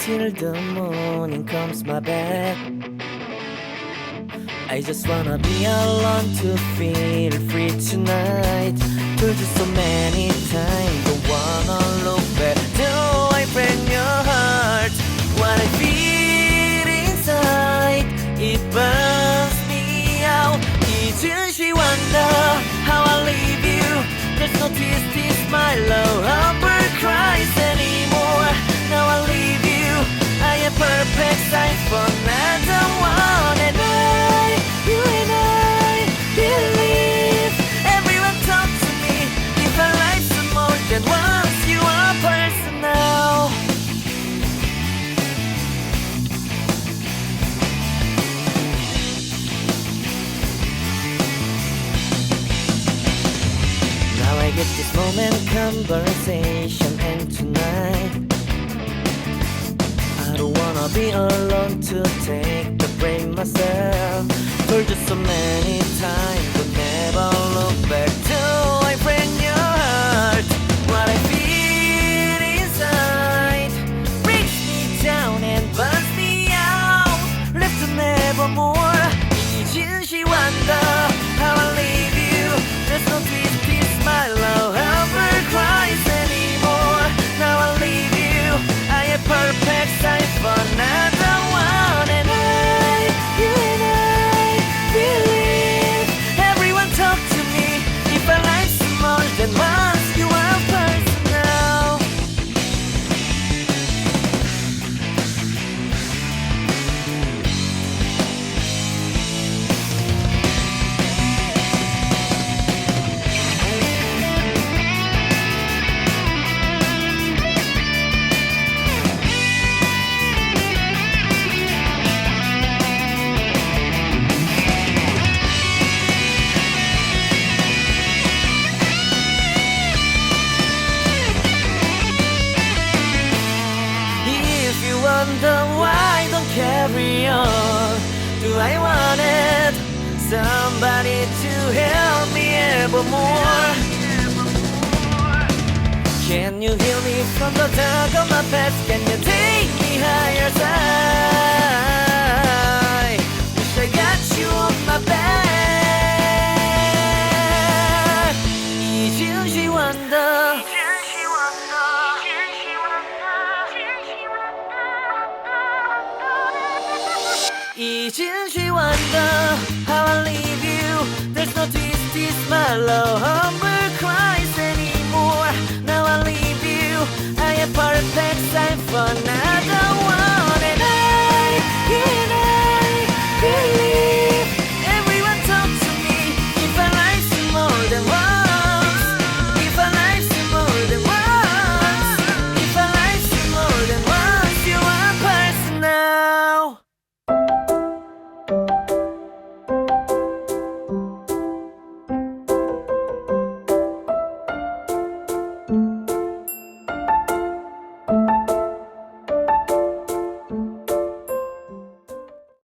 till the morning comes my back. I just wanna be alone to feel free tonight. Told you so many times, don't wanna look back. Do I break your heart? What I feel inside, it burns me out. 이젠시 wonder how I leave you. There's no tears, this my love ever cries anymore. Now I leave you, I am perfect size for another one. And you and I believe. Everyone talk to me, if our life's more than once, you are personal. Now I get this moment, conversation, and tonight I don't wanna be alone to take the blame myself. Told you so many times, but never look back. Do I break your heart? What I feel inside breaks me down and burns me out. Left to nevermore. 이젠시 wonder how I leave you. There's no peace, my love ever cries anymore. Now I leave you, I am perfect size for another one. And you and I believe. Everyone talk to me, if our life's more than once, you are personal. Wonder why don't carry on. Do I want it? Somebody to help me evermore. Can you heal me from the dark of my past? Can you take me higher side? Wish I got you on my back. 이젠시 wonder. 이젠시 wonder how I leave you. There's no this my love.